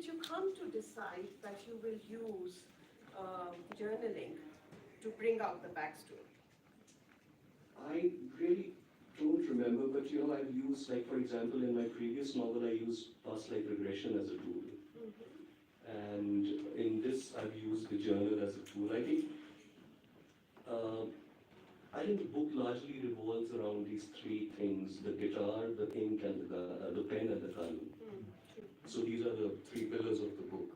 did you come to decide that you will use journaling to bring out the backstory? I really don't remember, but I've used, like for example, in my previous novel, I used past life regression as a tool. And in this, I've used the journal as a tool. Uh, I think the book largely revolves around these three things: the guitar, the ink, and the pen and the gun. So these are the three pillars of the book.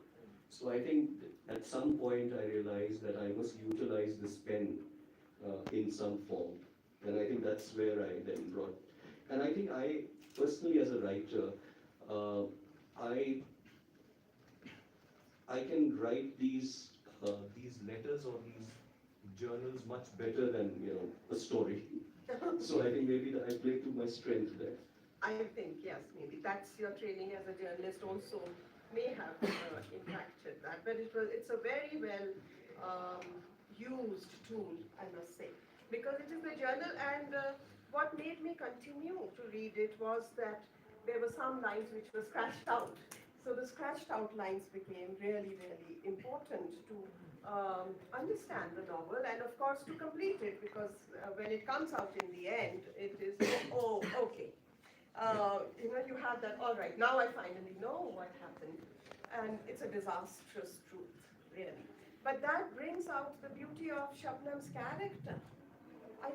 So I think at some point I realized that I must utilize this pen in some form. And I think that's where I then brought. And I think I personally, as a writer, uh, I I can write these letters or these journals much better than a story. So I think maybe I play to my strength there. I think, yes, maybe that's your training as a journalist also may have impacted that. But it's a very well used tool, I must say, because it is a journal. And what made me continue to read it was that there were some lines which were scratched out. So the scratched out lines became really, really important to understand the novel and of course to complete it, because when it comes out in the end, it is, oh, okay. You have that, all right, now I finally know what happened. And it's a disastrous truth, really. But that brings out the beauty of Shabnam's character. I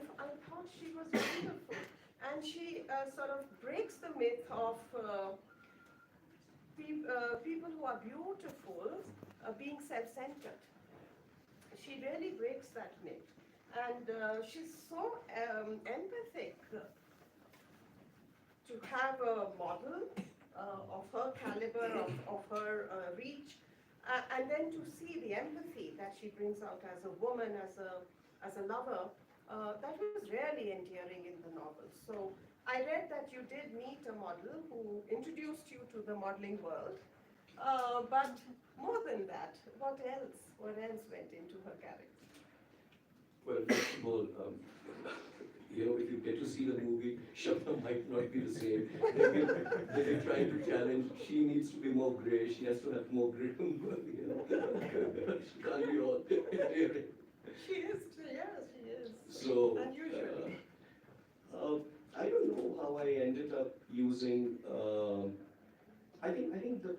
thought she was wonderful. And she sort of breaks the myth of people who are beautiful being self-centered. She really breaks that myth. And she's so empathic to have a model of her caliber, of her reach, and then to see the empathy that she brings out as a woman, as a lover, that was really endearing in the novel. So I read that you did meet a model who introduced you to the modeling world, but more than that, what else? What else went into her character? Well, first of all, if you get to see the movie, Shabnam might not be the same. They've been trying to challenge. She needs to be more grey. She has to have more grit. She can't be all endearing. She is, yeah, she is. So, unusually. I don't know how I ended up using. I think the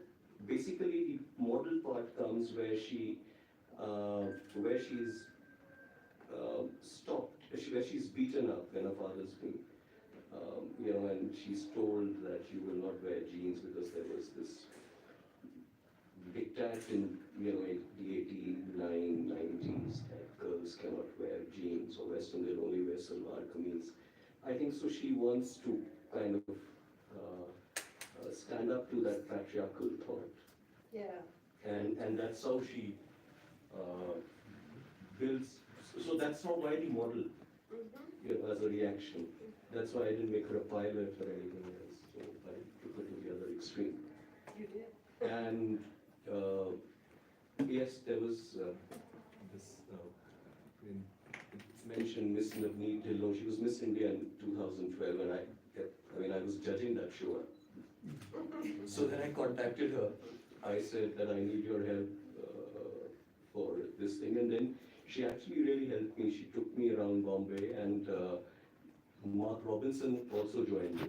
basically the model part comes where she's stopped, where she's beaten up when her father's been, and she's told that you will not wear jeans because there was this diktat in in the 89, 90s that girls cannot wear jeans or Western, they'll only wear salwar kameez. I think so. She wants to kind of stand up to that patriarchal thought. Yeah. And that's how she builds. So that's how why the model, as a reaction. That's why I didn't make her a pilot or anything else. So I took her to the other extreme. You did. And yes, there was this. It's mentioned Miss Navneet Dhillon. She was Miss India in 2012, and I was judging that show. So then I contacted her. I said that I need your help for this thing, and then she actually really helped me. She took me around Bombay, and Mark Robinson also joined me.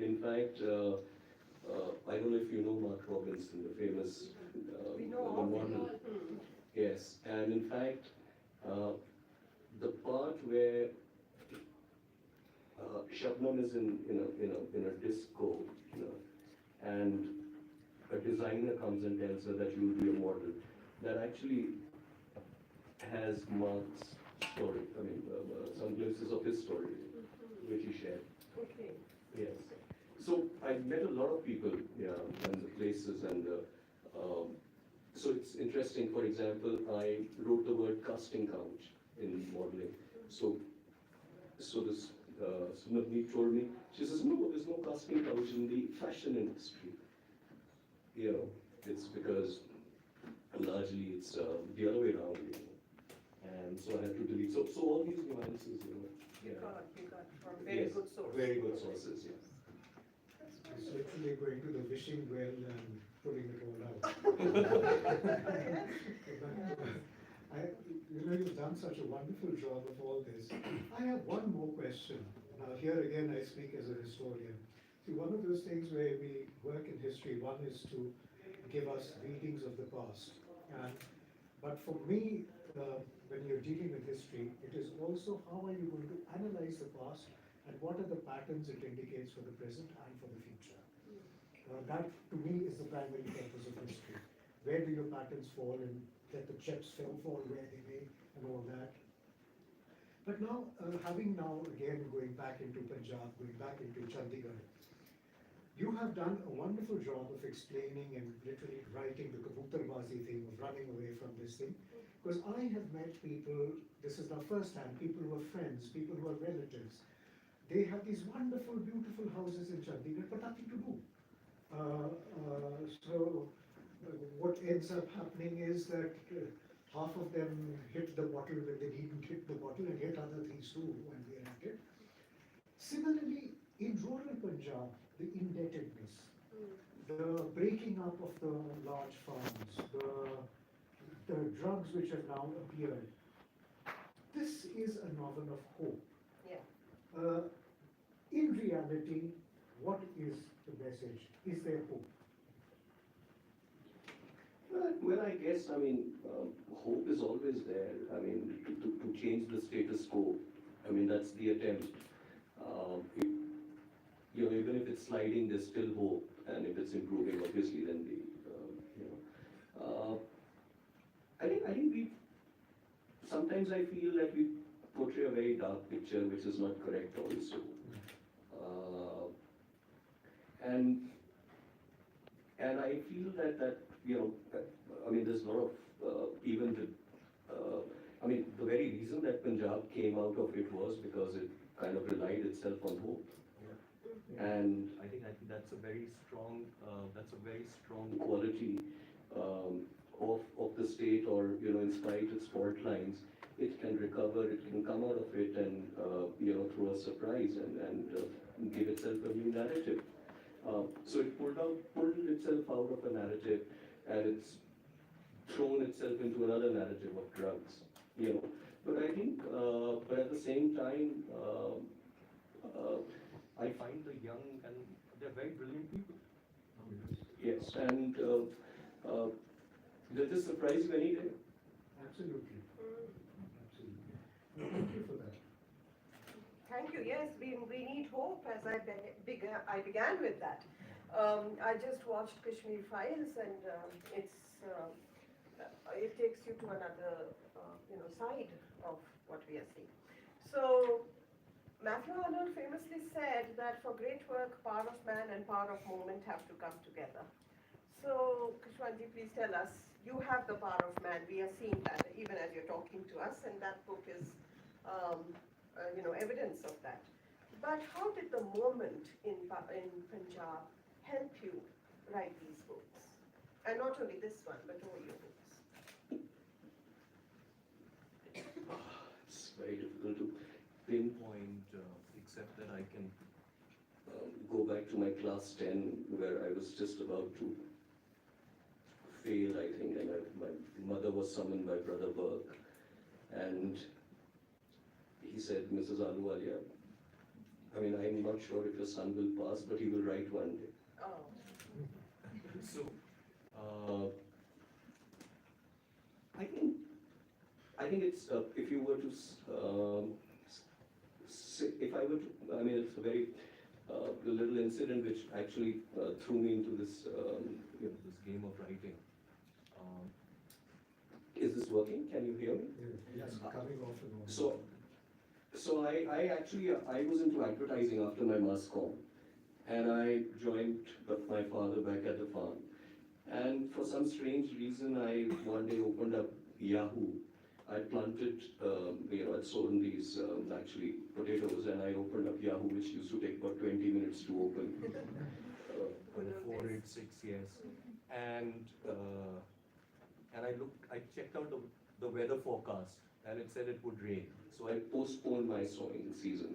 In fact, I don't know if you know Mark Robinson, the famous model. Yes, and in fact, the part where Shabnam is in a disco, and a designer comes and tells her that you will be a model. That actually has Mark's story. Some glimpses of his story, which he shared. Okay. Yes. So I met a lot of people, and the places, and so it's interesting. For example, I wrote the word casting couch in modeling. So this Navneet told me, she says, no, there's no casting couch in the fashion industry. It's because largely it's the other way around. And so I had to delete. So all these nuances, You got from very good sources. Very good sources, yes. It's literally going to the wishing well and pulling it all out. I, you've done such a wonderful job of all this. I have one more question. Now, here again, I speak as a historian. See, one of those things where we work in history, one is to give us readings of the past. And, but for me, when you're dealing with history, it is also how are you going to analyze the past and what are the patterns it indicates for the present and for the future. That, to me, is the primary purpose of history. Where do your patterns fall and let the chips fall where they may and all that. But now, having now again going back into Punjab, going back into Chandigarh, you have done a wonderful job of explaining and literally writing the kabutarbazi thing of running away from this thing. Because I have met people, this is now first hand, people who are friends, people who are relatives. They have these wonderful, beautiful houses in Chandigarh, but nothing to do. So what ends up happening is that half of them hit the bottle when they needn't hit the bottle and hit other things too when they are at it. Similarly, in rural Punjab, the indebtedness, the breaking up of the large farms, the drugs which have now appeared, this is a novel of hope. Yeah. In reality, what is the message? Is there hope? Well, I guess, hope is always there. To change the status quo. That's the attempt. It, even if it's sliding, there's still hope, and if it's improving, obviously, then I think we sometimes I feel that we portray a very dark picture, which is not correct also. And I feel that there's a lot of even the very reason that Punjab came out of it was because it kind of relied itself on hope. And I think that's a very strong quality of the state, or in spite its fault lines, it can recover, it can come out of it and through a surprise and give itself a new narrative. So it pulled itself out of a narrative, and it's thrown itself into another narrative of drugs. But I think, but at the same time, I find the young, and they're very brilliant people. Yes, and they'll just surprise you any day. Absolutely. Absolutely. Thank you for that. Thank you. Yes, we need hope, as I began with that. I just watched Kashmir Files, and it takes you to another side of what we are seeing. So Matthew Arnold famously said that for great work, power of man and power of moment have to come together. So Khushwantji, please tell us, you have the power of man. We are seeing that even as you're talking to us, and that book is evidence of that. But how did the moment in Punjab help you write these books? And not only this one, but all your books. It's very difficult to pinpoint, except that I can go back to my class 10, where I was just about to fail, I think, and my mother was summoned by Brother Burke, and he said, Mrs. Ahluwalia, I'm not sure if your son will pass, but he will write one day. Oh. So, I think it's, if you were to, if I were to, it's a very little incident which actually threw me into this, this game of writing. Is this working? Can you hear me? Yes, coming off and on. So I was into advertising after my mass comm, and I joined my father back at the farm. And for some strange reason, I one day opened up Yahoo. I planted, I'd sown these actually potatoes, and I opened up Yahoo, which used to take about 20 minutes to open. 486, yes. And I checked out the weather forecast, and it said it would rain. So I postponed my sowing season.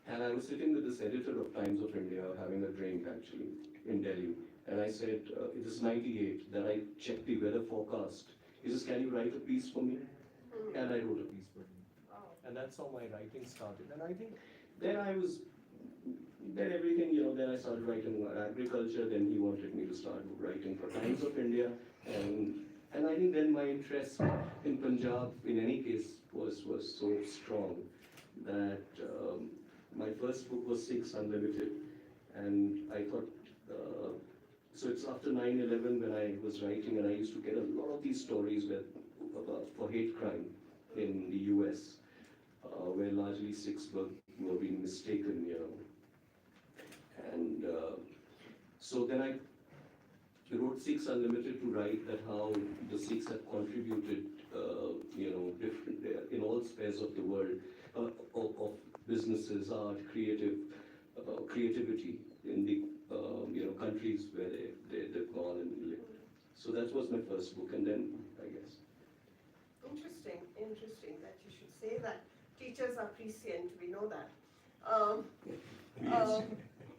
And I was sitting with this editor of Times of India, having a drink actually, in Delhi. And I said, it is 98. Then I checked the weather forecast. He says, can you write a piece for me? And I wrote a piece for him. And that's how my writing started. And I think then then everything, then I started writing about agriculture. Then he wanted me to start writing for Times of India. And I think then my interest in Punjab, in any case, was so strong that my first book was Sikhs Unlimited. And I thought, so it's after 9/11 when I was writing, and I used to get a lot of these stories for hate crime in the US, where largely Sikhs were being mistaken, And so then I wrote Sikhs Unlimited to write that how the Sikhs have contributed, different in all spheres of the world, of businesses, art, creativity in the countries where they've gone and lived. So that was my first book, and then I guess. Interesting that you should say that. Teachers are prescient, we know that.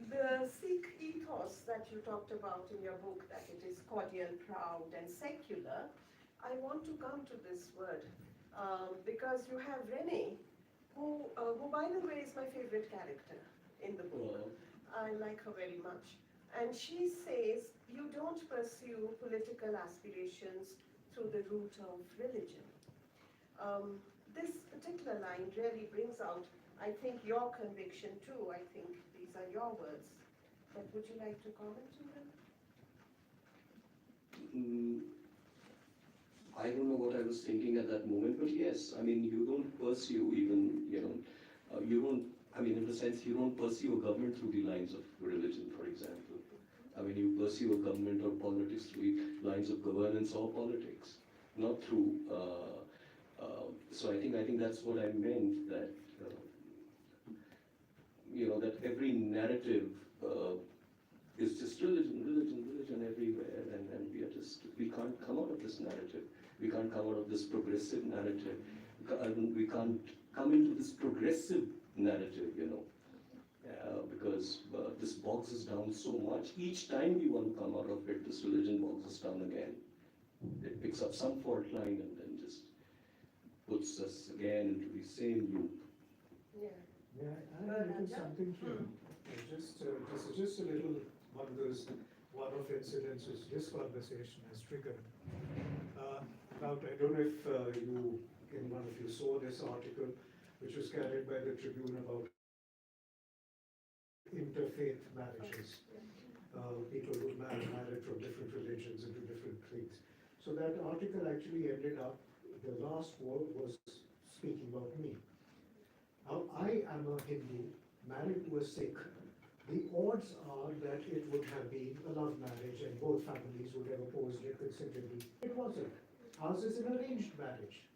The Sikh ethos that you talked about in your book, that it is cordial, proud, and secular, I want to come to this word because you have Renee, who by the way is my favorite character in the book. I like her very much. And she says you don't pursue political aspirations through the route of religion. This particular line really brings out, I think, your conviction too. I think these are your words. But would you like to comment on them? I don't know what I was thinking at that moment, but yes, I mean, you don't pursue even, you don't, I mean, in the sense, you don't pursue a government through the lines of religion, for example. I mean, you pursue a government or politics through the lines of governance or politics, not through, so I think that's what I meant, that, that every narrative is just religion everywhere, and we can't come out of this narrative. We can't come out of this progressive narrative. We can't come into this progressive narrative, because this bogs us down so much. Each time we want to come out of it, this religion bogs us down again. It picks up some fault line and then just puts us again into the same loop. Yeah. Yeah, I added something here. This is just a little one-off incidents which this conversation has triggered. Now, I don't know if one of you saw this article, which was carried by the Tribune about interfaith marriages. People who married from different religions into different creeds. So that article actually ended up, the last word was speaking about me. Now, I am a Hindu, married to a Sikh. The odds are that it would have been a love marriage and both families would have opposed it considerably. It wasn't. Ours is an arranged marriage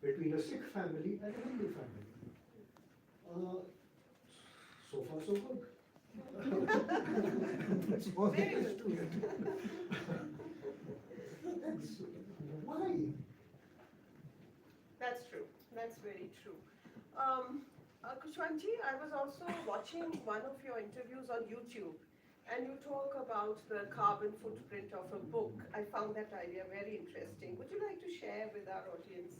between a Sikh family and a Hindu family. So far, so good. That's all there is to it. Why? That's true. That's very true. Khushwant ji, I was also watching one of your interviews on YouTube, and you talk about the carbon footprint of a book. I found that idea very interesting. Would you like to share with our audience?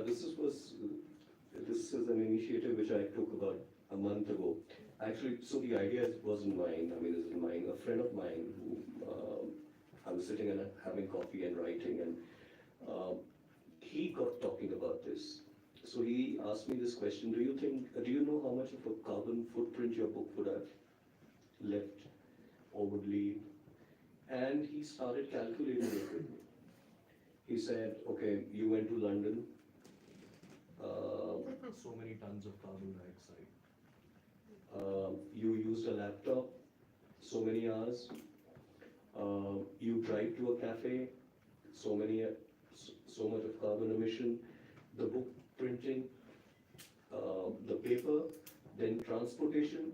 This is an initiative which I took about a month ago. Actually, so the idea wasn't mine. I mean, it was mine. A friend of mine who I was sitting and having coffee and writing, and he got talking about this. So he asked me this question: do you know how much of a carbon footprint your book would have left or would leave? And he started calculating it with me. He said, okay, you went to London, so many tons of carbon dioxide. You used a laptop, so many hours. You drive to a cafe, so much of carbon emission. The book printing, the paper, then transportation,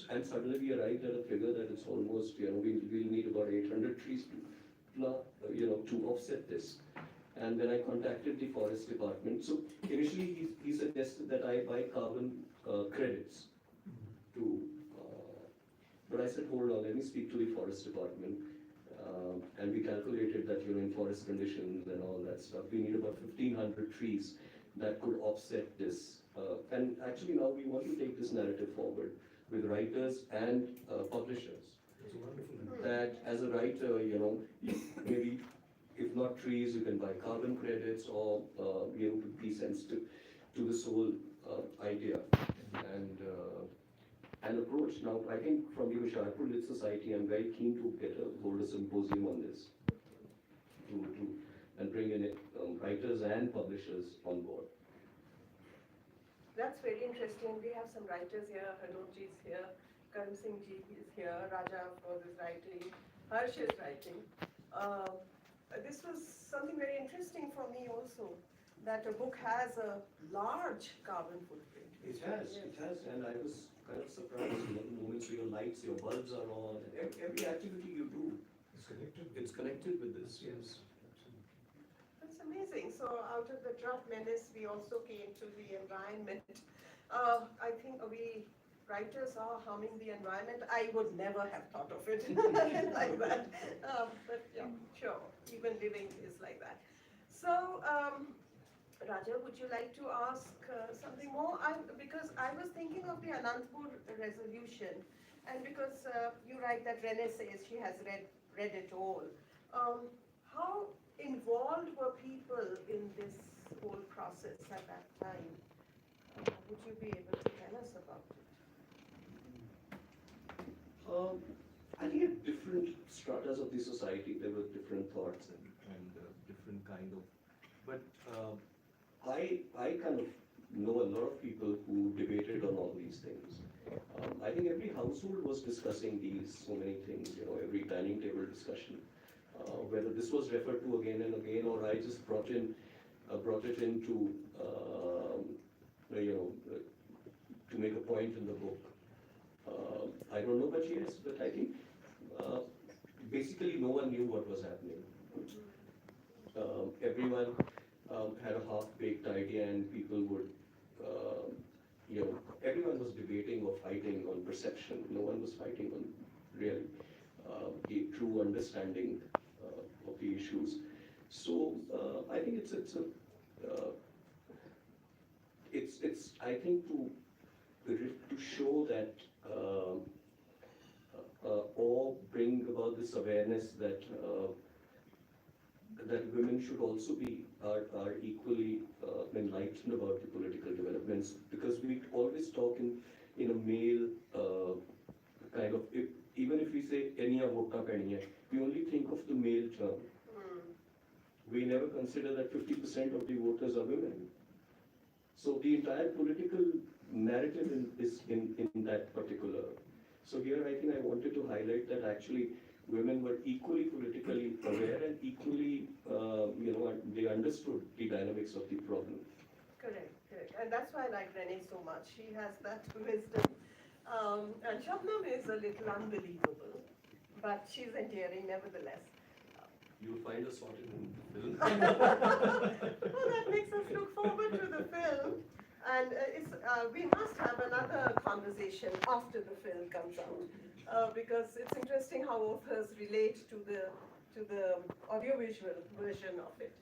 and suddenly we arrived at a figure that it's almost, we'll need about 800 trees to offset this. And then I contacted the forest department. So initially he suggested that I buy carbon credits to But I said, hold on, let me speak to the forest department. And we calculated that, in forest conditions and all that stuff, we need about 1,500 trees that could offset this. And actually now we want to take this narrative forward with writers and publishers. It's wonderful. That as a writer, maybe if not trees, you can buy carbon credits or be able to be sensitive to this whole idea and approach. Now, I think from the Hoshiarpur Lit Society, I'm very keen to hold a symposium on this and bring in writers and publishers on board. That's very interesting. We have some writers here. Hanojji is here. Karan Singh ji is here. Raja, of course, is writing. Harsh is writing. This was something very interesting for me also, that a book has a large carbon footprint. It has, and I was kind of surprised, the moments where your lights, your bulbs are on, and every activity you do, it's connected with this, yes. That's amazing. So out of the drought menace, we also came to the environment. I think we writers are harming the environment. I would never have thought of it like that. But yeah, sure, even living is like that. So, Raja, would you like to ask something more? Because I was thinking of the Anantapur resolution, and because you write that Renee says she has read it all. How involved were people in this whole process at that time? Would you be able to tell us about it? I think at different stratas of the society, there were different thoughts and different kind of, but I kind of know a lot of people who debated on all these things. I think every household was discussing so many things, every dining table discussion. Whether this was referred to again and again, or I just brought it in to make a point in the book. I don't know, but yes, but I think basically no one knew what was happening. Everyone had a half-baked idea, and people would, everyone was debating or fighting on perception. No one was fighting on really a true understanding of the issues. So I think it's I think to show that or bring about this awareness that that women should also are equally enlightened about the political developments, because we always talk in a male kind of, even if we say any vota pehni hai, we only think of the male term. We never consider that 50% of the voters are women. So the entire political narrative is in that particular. So here I think I wanted to highlight that actually women were equally politically aware and equally, they understood the dynamics of the problem. Correct. And that's why I like Renee so much. She has that wisdom. And Shabnam is a little unbelievable, but she's endearing nevertheless. You'll find us sorted in the film. Oh, that makes us look forward to the film. And we must have another conversation after the film comes out, because it's interesting how authors relate to the audiovisual version of it.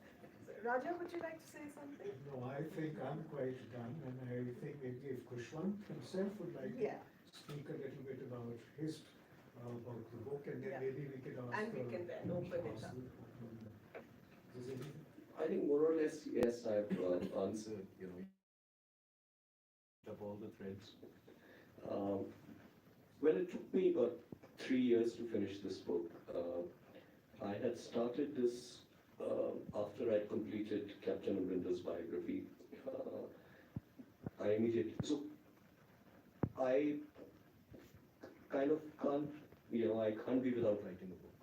So, Raja, would you like to say something? No, I think I'm quite done, and I think maybe if Khushwant himself would like to speak a little bit about about the book, and then maybe we can ask. And we can then open it up. I think more or less, yes, I've answered, up all the threads. Well, it took me about 3 years to finish this book. I had started this after I'd completed Captain Amrinder's biography. So I kind of can't, I can't be without writing a book.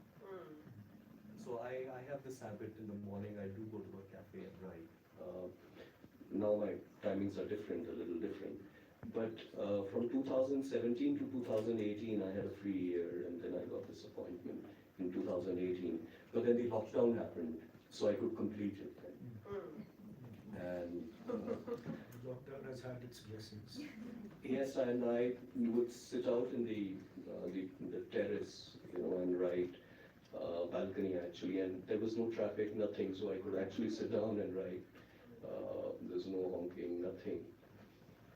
So I have this habit in the morning, I do go to a cafe and write. Now my timings are different, a little different. But from 2017 to 2018, I had a free year, and then I got this appointment in 2018. But then the lockdown happened, so I could complete it. And lockdown has had its blessings. Yes, and I would sit out in the terrace, and write, balcony actually, and there was no traffic, nothing, so I could actually sit down and write. There's no honking, nothing.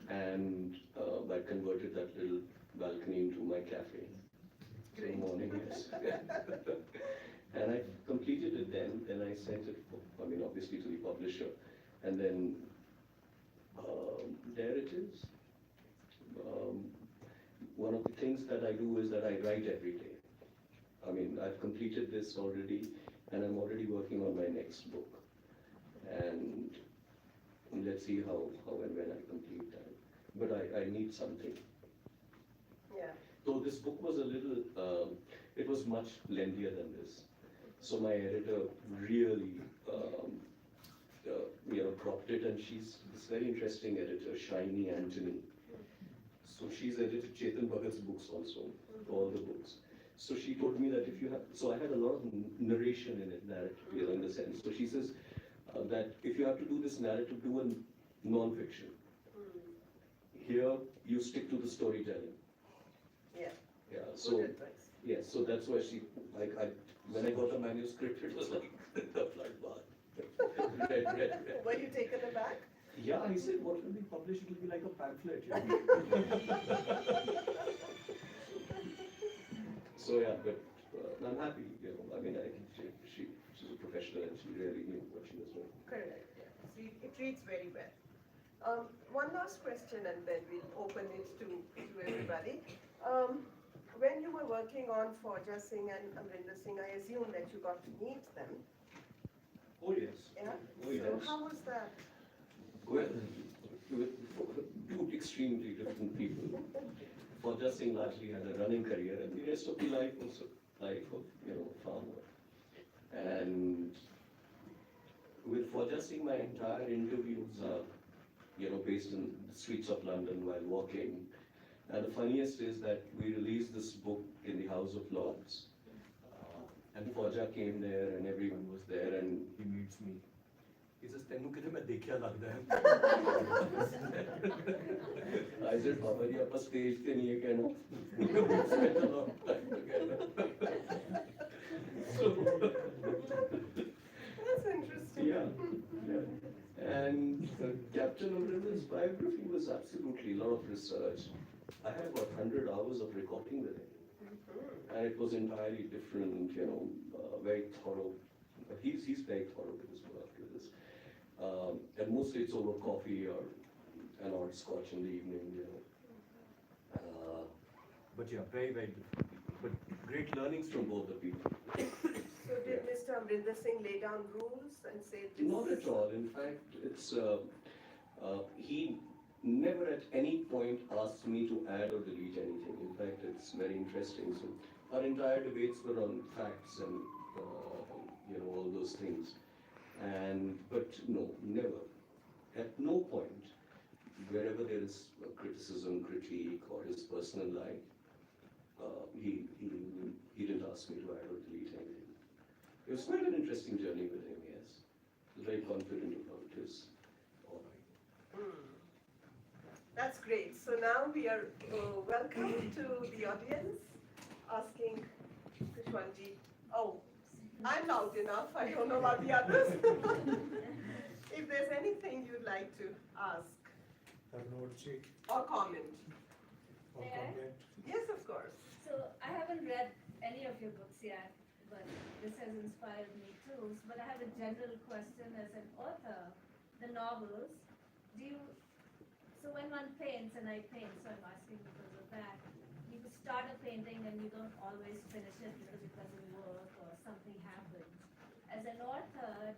And I converted that little balcony into my cafe. So in the morning, yes. And I completed it then I sent it, obviously to the publisher. And then there it is. One of the things that I do is that I write every day. I've completed this already, and I'm already working on my next book. And let's see how and when I complete that. But I need something. Yeah. So this book was a little, it was much lengthier than this. So my editor really, cropped it, and she's this very interesting editor, Shiny Anthony. So she's edited Chetan Bhagat's books also, all the books. So she told me that if you have, so I had a lot of narration in it, narrative, in the sense. So she says that if you have to do this narrative, do a non-fiction. Here, you stick to the storytelling. Yeah. Yeah, Good so, advice. yes, so that's why she, when I got the manuscript, it was like the flood bath. Red. Were you taken aback? Yeah, I said, what will be published? It will be like a pamphlet. So yeah, but I'm happy, she's a professional and she really knew what she was doing. Correct. Yeah. So it reads very well. One last question, and then we'll open it to everybody. When you were working on Fauja Singh and Amrinder Singh, I assume that you got to meet them. Oh yes. Yeah. Oh yes. So how was that? Well, with two extremely different people. Fauja Singh largely had a running career, and the rest of the life was a life of, farmer. And with Fauja Singh, my entire interviews are, based in the streets of London while walking. And the funniest is that we released this book in the House of Lords. And Fauja came there, and everyone was there, and he meets me. He says, "Tenu kite main dekhya lagda hai." I said, "Baba ji, aapa stage pe nahi hai kehna." We spent a lot of time together. So, That's interesting. yeah. And Captain Amrinder's biography was absolutely a lot of research. I had about 100 hours of recording with him. And it was entirely different, very thorough. He's very thorough with his work. And mostly it's over coffee or an odd scotch in the evening, But yeah, very, very different people. But great learnings from both the people. So did Mr. Amrinder Singh lay down rules and say this? Not at all. In fact, it's he never at any point asked me to add or delete anything. In fact, it's very interesting. So our entire debates were on facts and all those things. But no, never. At no point, wherever there is a criticism, critique, or his personal life, he didn't ask me to add or delete anything. It was quite an interesting journey with him, yes. He was very confident about his all right. That's great. So now we are welcome to the audience, asking Khushwantji. Oh, I'm loud enough. I don't know about the others. If there's anything you'd like to ask Arnodji, or comment. or May I? comment? Yes, of course. So I haven't read any of your books yet, but this has inspired me too. But I have a general question as an author. The novels, so when one paints, and I paint, so I'm asking because of that, you start a painting and you don't always finish it because it doesn't work or something happens. As an author,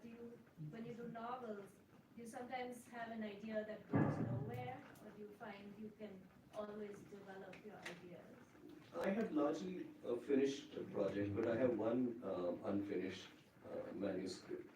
when you do novels, do you sometimes have an idea that goes nowhere, or do you find you can always develop your ideas? I have largely finished a project, but I have one unfinished manuscript.